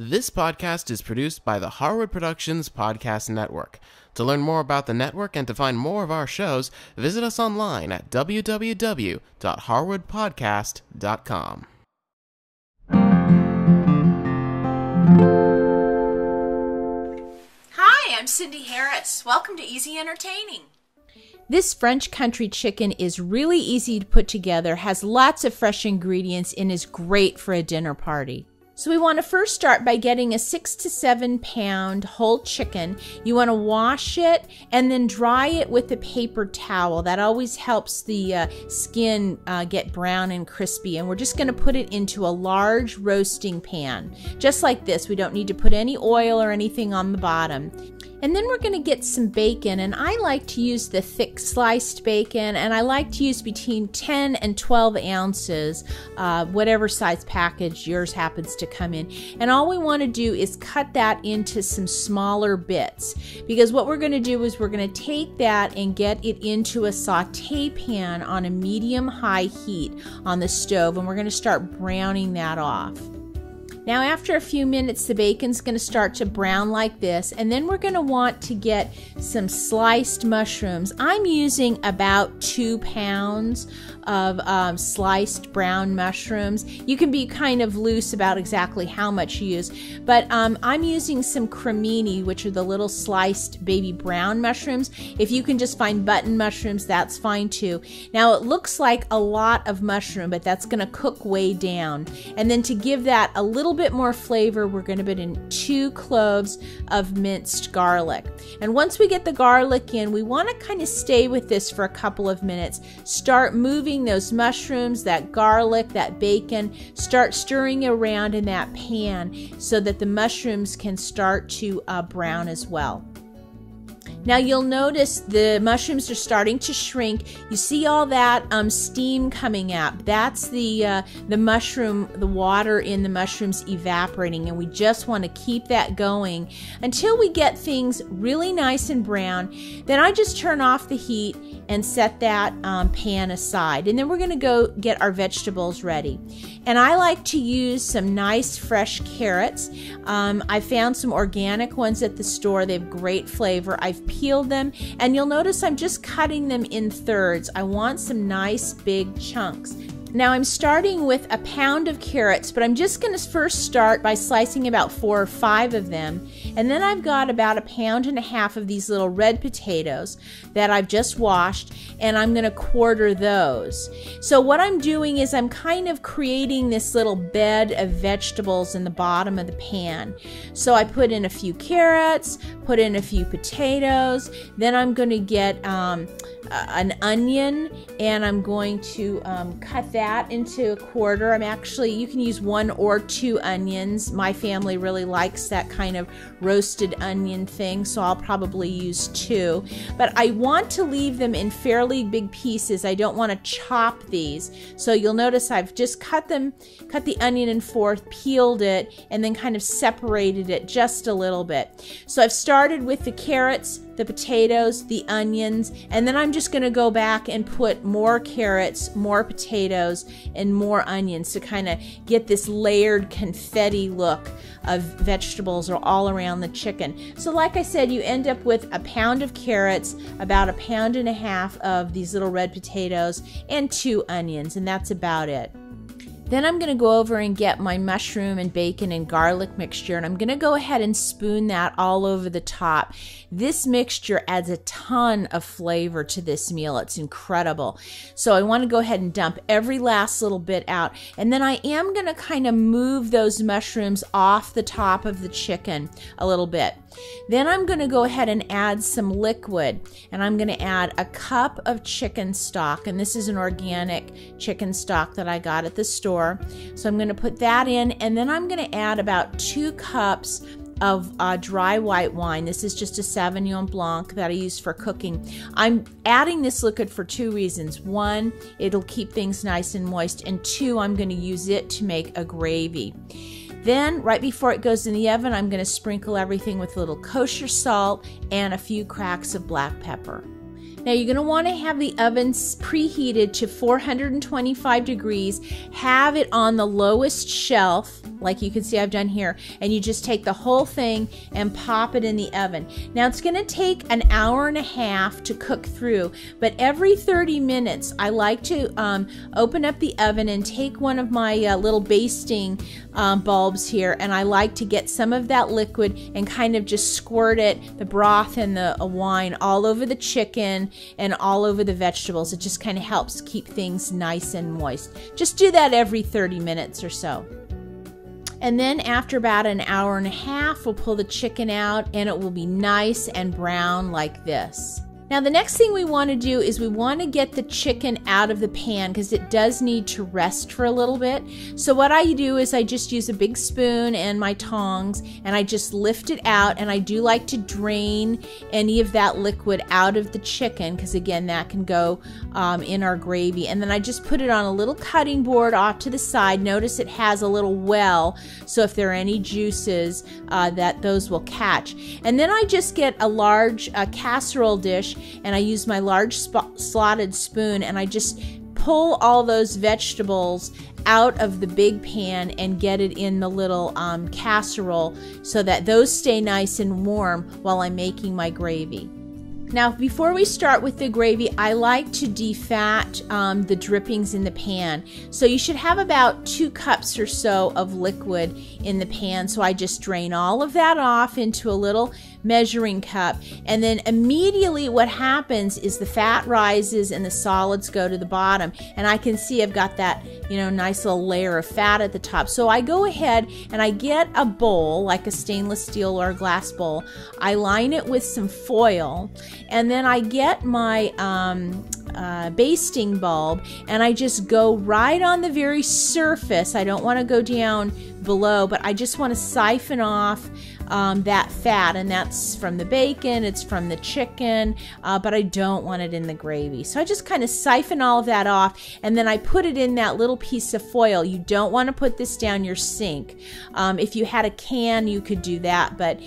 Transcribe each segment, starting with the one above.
This podcast is produced by the Harwood Productions Podcast Network. To learn more about the network and to find more of our shows, visit us online at www.harwoodpodcast.com. Hi, I'm Cindy Harris. Welcome to Easy Entertaining. This French country chicken is really easy to put together, has lots of fresh ingredients, and is great for a dinner party. So we want to first start by getting a 6 to 7 pound whole chicken. You want to wash it and then dry it with a paper towel. That always helps the skin get brown and crispy. And we're just going to put it into a large roasting pan, just like this. We don't need to put any oil or anything on the bottom. And then we're going to get some bacon, and I like to use the thick sliced bacon, and I like to use between 10 and 12 ounces, whatever size package yours happens to come in. And all we want to do is cut that into some smaller bits, because what we're going to do is we're going to take that and get it into a saute pan on a medium-high heat on the stove, and we're going to start browning that off. Now after a few minutes, the bacon's going to start to brown like this, and then we're going to want to get some sliced mushrooms. I'm using about 2 pounds of sliced brown mushrooms. You can be kind of loose about exactly how much you use, but I'm using some cremini, which are the little sliced baby brown mushrooms. If you can just find button mushrooms, that's fine too. Now it looks like a lot of mushroom, but that's going to cook way down. And then to give that a little bit more flavor, we're going to put in 2 cloves of minced garlic. And once we get the garlic in, we want to kind of stay with this for a couple of minutes. Start moving those mushrooms, that garlic, that bacon, start stirring around in that pan so that the mushrooms can start to brown as well. Now you'll notice the mushrooms are starting to shrink. You see all that steam coming out. That's the mushroom, the water in the mushrooms evaporating, and we just want to keep that going until we get things really nice and brown. Then I just turn off the heat and set that pan aside. And then we're going to go get our vegetables ready. And I like to use some nice fresh carrots. I found some organic ones at the store. They have great flavor. I've peeled them, and you'll notice I'm just cutting them in thirds. I want some nice big chunks. Now I'm starting with a pound of carrots, but I'm just going to first start by slicing about 4 or 5 of them. And then I've got about 1.5 pounds of these little red potatoes that I've just washed, and I'm going to quarter those. So what I'm doing is I'm kind of creating this little bed of vegetables in the bottom of the pan. So I put in a few carrots, put in a few potatoes, then I'm going to get an onion, and I'm going to cut that into a quarter. You can use 1 or 2 onions. My family really likes that kind of roasted onion thing, so I'll probably use 2. But I want to leave them in fairly big pieces. I don't want to chop these. So you'll notice I've just cut the onion in 4th, peeled it, and then kind of separated it just a little bit. So I've started with the carrots, the potatoes, the onions, and then I'm just going to go back and put more carrots, more potatoes, and more onions to kind of get this layered confetti look of vegetables all around the chicken. So like I said, you end up with 1 pound of carrots, about 1.5 pounds of these little red potatoes, and 2 onions, and that's about it. Then I'm going to go over and get my mushroom and bacon and garlic mixture, and I'm going to go ahead and spoon that all over the top. This mixture adds a ton of flavor to this meal. It's incredible. So I want to go ahead and dump every last little bit out, and then I am going to kind of move those mushrooms off the top of the chicken a little bit. Then I'm going to go ahead and add some liquid, and I'm going to add 1 cup of chicken stock, and this is an organic chicken stock that I got at the store. So I'm going to put that in, and then I'm going to add about 2 cups of dry white wine. This is just a Sauvignon Blanc that I use for cooking. I'm adding this liquid for 2 reasons. 1, it'll keep things nice and moist, and 2, I'm going to use it to make a gravy. Then, right before it goes in the oven, I'm going to sprinkle everything with a little kosher salt and a few cracks of black pepper. Now you're going to want to have the oven preheated to 425 degrees, have it on the lowest shelf, like you can see I've done here, and you just take the whole thing and pop it in the oven. Now it's going to take an hour and a half to cook through, but every 30 minutes I like to open up the oven and take one of my little basting bulbs here, and I like to get some of that liquid and kind of just squirt it, the broth and the wine, all over the chicken and all over the vegetables. It just kind of helps keep things nice and moist. Just do that every 30 minutes or so. And then after about an hour and a half, we'll pull the chicken out and it will be nice and brown like this. Now the next thing we want to do is we want to get the chicken out of the pan because it does need to rest for a little bit. So what I do is I just use a big spoon and my tongs and I just lift it out, and I do like to drain any of that liquid out of the chicken because again that can go in our gravy. And then I just put it on a little cutting board off to the side. Notice it has a little well, so if there are any juices that those will catch. And then I just get a large casserole dish and I use my large slotted spoon and I just pull all those vegetables out of the big pan and get it in the little casserole so that those stay nice and warm while I'm making my gravy. Now, before we start with the gravy, I like to defat the drippings in the pan. So you should have about 2 cups or so of liquid in the pan. So I just drain all of that off into a little measuring cup, and then immediately what happens is the fat rises and the solids go to the bottom, and I can see I've got that, you know, nice little layer of fat at the top. So I go ahead and I get a bowl, like a stainless steel or a glass bowl. I line it with some foil, and then I get my basting bulb and I just go right on the very surface. I don't want to go down below, but I just want to siphon off that fat, and that's from the bacon, it's from the chicken, but I don't want it in the gravy. So I just kind of siphon all of that off, and then I put it in that little piece of foil. You don't want to put this down your sink. If you had a can, you could do that, but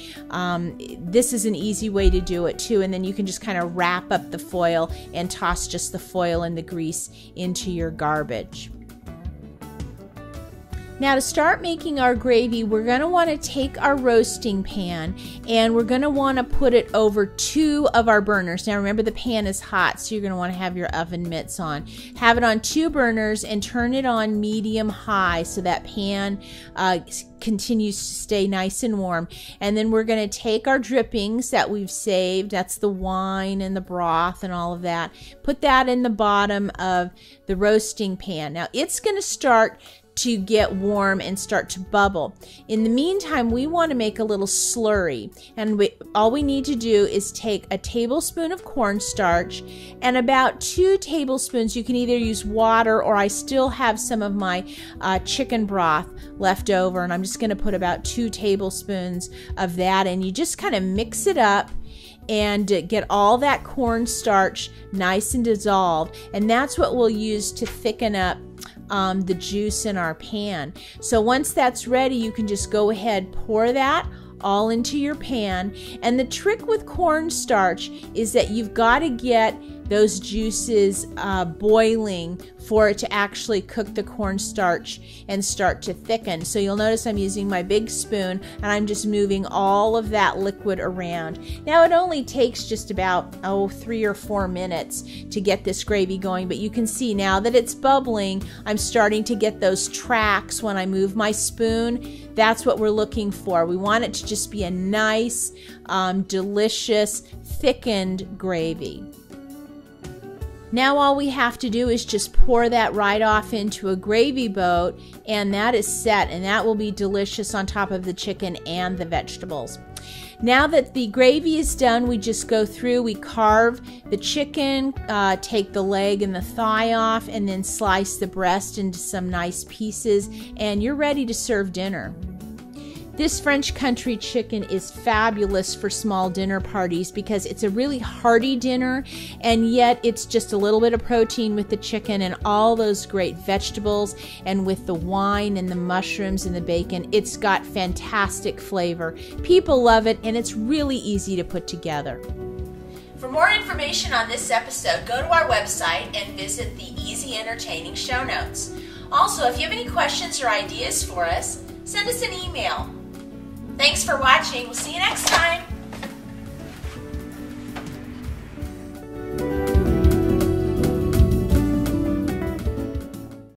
this is an easy way to do it too, and then you can just kind of wrap up the foil and toss just the foil and the grease into your garbage. Now to start making our gravy, we're going to want to take our roasting pan and we're going to want to put it over 2 of our burners. Now remember, the pan is hot, so you're going to want to have your oven mitts on. Have it on 2 burners and turn it on medium high so that pan continues to stay nice and warm. And then we're going to take our drippings that we've saved, that's the wine and the broth and all of that, put that in the bottom of the roasting pan. Now it's going to start to get warm and start to bubble. In the meantime, we want to make a little slurry, and all we need to do is take a tablespoon of cornstarch and about 2 tablespoons. You can either use water, or I still have some of my chicken broth left over, and I'm just going to put about 2 tablespoons of that, and you just kind of mix it up and get all that cornstarch nice and dissolved, and that's what we'll use to thicken up the juice in our pan. So once that's ready, you can just go ahead, pour that all into your pan. And the trick with cornstarch is that you've got to get those juices boiling for it to actually cook the cornstarch and start to thicken. So you'll notice I'm using my big spoon and I'm just moving all of that liquid around. Now it only takes just about 3 or 4 minutes to get this gravy going, but you can see now that it's bubbling, I'm starting to get those tracks when I move my spoon. That's what we're looking for. We want it to just be a nice, delicious, thickened gravy. Now all we have to do is just pour that right off into a gravy boat, and that is set, and that will be delicious on top of the chicken and the vegetables. Now that the gravy is done, we just go through, we carve the chicken, take the leg and the thigh off, and then slice the breast into some nice pieces, and you're ready to serve dinner. This French country chicken is fabulous for small dinner parties because it's a really hearty dinner, and yet it's just a little bit of protein with the chicken and all those great vegetables, and with the wine and the mushrooms and the bacon, it's got fantastic flavor. People love it, and it's really easy to put together. For more information on this episode, go to our website and visit the Easy Entertaining show notes. Also, if you have any questions or ideas for us, send us an email. Thanks for watching. We'll see you next time.